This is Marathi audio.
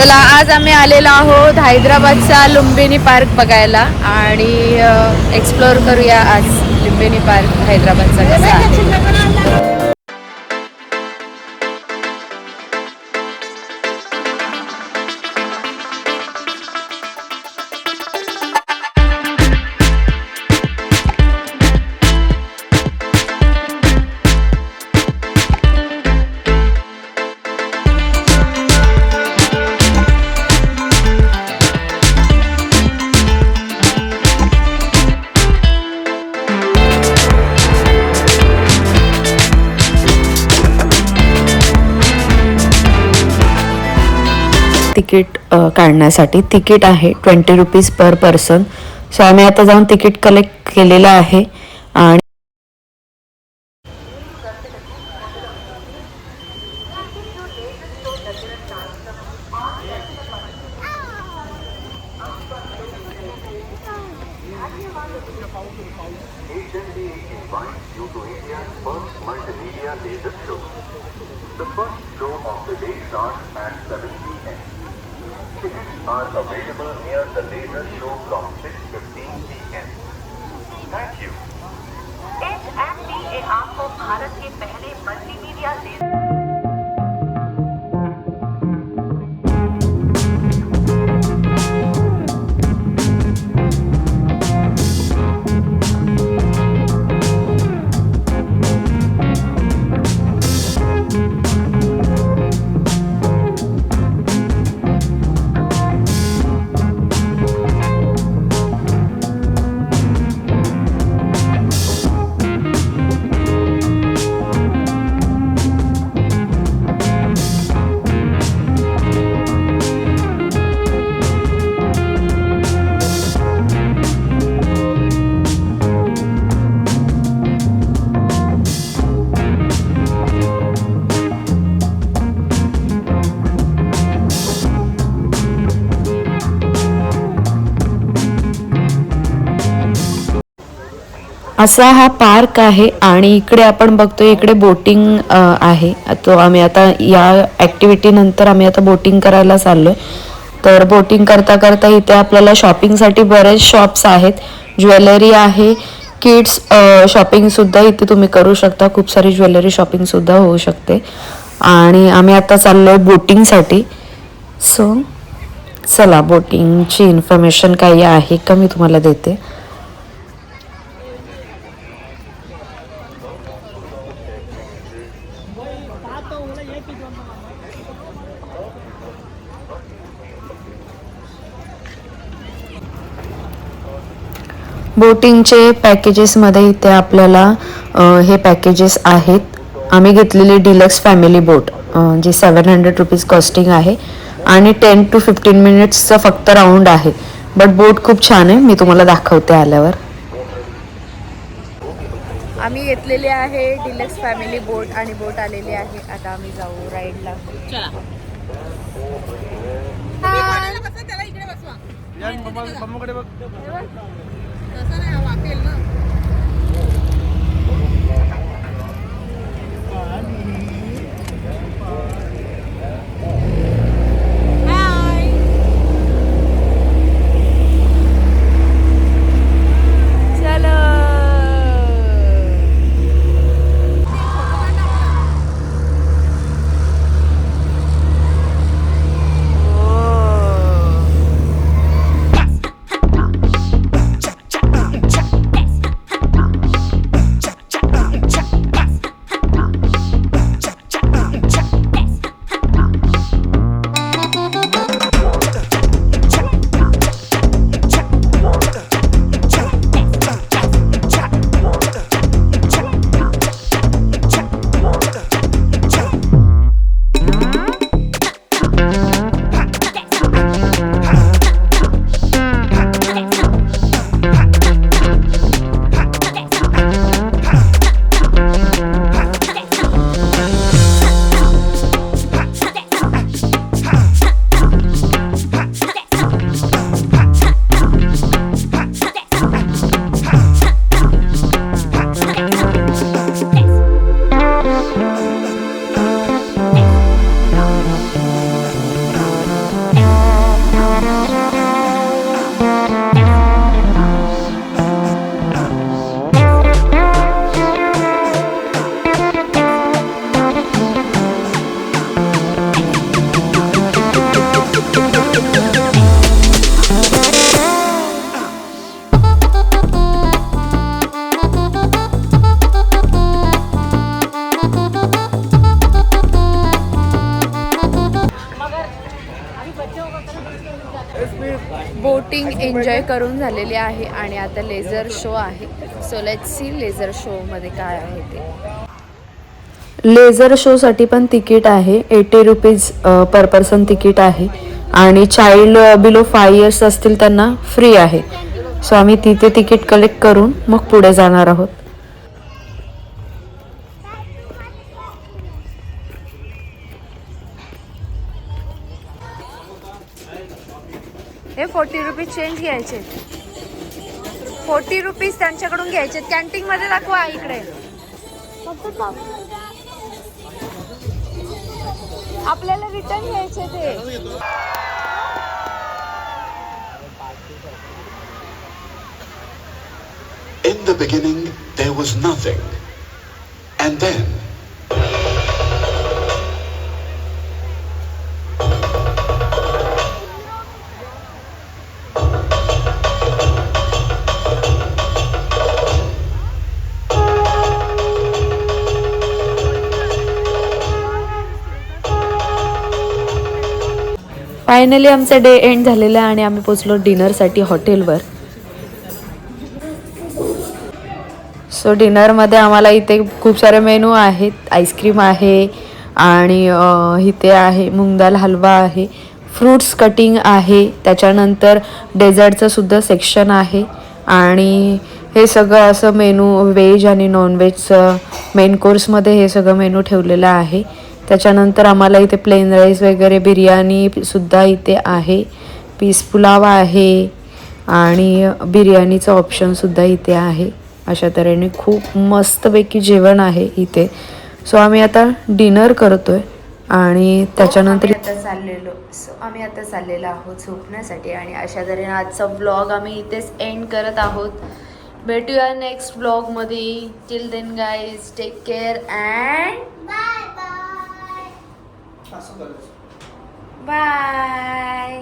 चला आज आम्ही आलेलो आहोत हैदराबादचा लुंबिनी पार्क बघायला आणि एक्सप्लोर करूया आज लुंबिनी पार्क हैदराबादचा कसा आहे. तिकीट काढण्यासाठी तिकीट आहे 20 रुपीज पर पर्सन. सो आम्ही आता जाऊन तिकीट कलेक्ट केलेलं आहे आणि The first show of the day starts at 7 p.m. Tickets are available near the laser show from 6:15 p.m. Thank you. HMDA आपको भारत के पहले मल्टीमीडिया असा हा पार्क आहे आणि इकडे आपण बघतोय इकडे बोटिंग आहे. तो आम्ही आता या ॲक्टिव्हिटी नंतर आम्ही आता बोटिंग करायला चाललोय. तर बोटिंग करता करता इथे आपल्याला शॉपिंगसाठी बरेच शॉप्स आहेत. ज्वेलरी आहे, किड्स शॉपिंग सुद्धा इथे तुम्ही करू शकता. खूप सारी ज्वेलरी शॉपिंग सुद्धा होऊ शकते आणि आम्ही आता चाललोय बोटिंगसाठी. सो चला बोटिंगची इन्फॉर्मेशन काही आहे का मी तुम्हाला देते. बोटिंगचे पॅकेजेसमध्ये इथे आपल्याला हे पॅकेजेस आहेत. आम्ही घेतलेली डिलक्स फॅमिली बोट जी 700 रुपीज कॉस्टिंग आहे आणि 10 to 15 मिनिट्सचं फक्त राऊंड आहे. बट बोट खूप छान आहे, मी तुम्हाला दाखवते आल्यावर. आम्ही घेतलेली आहे डिलक्स फॅमिली बोट आणि बोट आलेली आहे. आता आम्ही जाऊ राईडला. एन्जॉय करून झालेली आहे आणि आता लेझर शो आहे. सो लेट्स सी लेझर शोमध्ये काय आहे ते. लेझर शोसाठी पण तिकीट आहे. 80 रुपीज पर पर्सन तिकीट आहे आणि चाइल्ड बिलो 5 इयर्स असतील त्यांना फ्री आहे. सो आम्ही तिथे तिकीट कलेक्ट करून मग पुढे जाणार आहोत. हे 40 रुपीज चेंज घ्यायचे. 40 रुपीज त्यांच्याकडून घ्यायचे. कॅन्टीन मध्ये दाखवा इकडे. आपल्याला रिटर्न घ्यायचे ते. In the beginning, there was nothing. And then, finally आमचा डे एंड झालेला आहे आणि आम्ही पोचलो डिनरसाठी हॉटेलवर. सो डिनरमध्ये आम्हाला इथे खूप सारे मेनू आहेत. आईस्क्रीम आहे आणि इथे आहे मूग दाल हलवा आहे, फ्रूट्स कटिंग आहे, त्याच्यानंतर डेझर्टचं सुद्धा सेक्शन आहे आणि हे सगळं असं मेनू व्हेज आणि नॉनव्हेजचं मेन कोर्समध्ये हे सगळं मेनू ठेवलेलं आहे. त्याच्यानंतर आम्हाला इथे प्लेन राईस वगैरे बिर्याणीसुद्धा इथे आहे, पीस पुलाव आहे आणि बिर्याणीचं ऑप्शनसुद्धा इथे आहे. अशा तऱ्हेने खूप मस्तपैकी जेवण आहे इथे. सो आम्ही आता डिनर करतोय आणि त्याच्यानंतर आम्ही आता चाललेलो आहोत झोपण्यासाठी आणि अशा तऱ्हेने आजचा व्लॉग आम्ही इथेच एंड करत आहोत. भेटूया नेक्स्ट व्लॉगमध्ये. Till then guys take care and bye bye.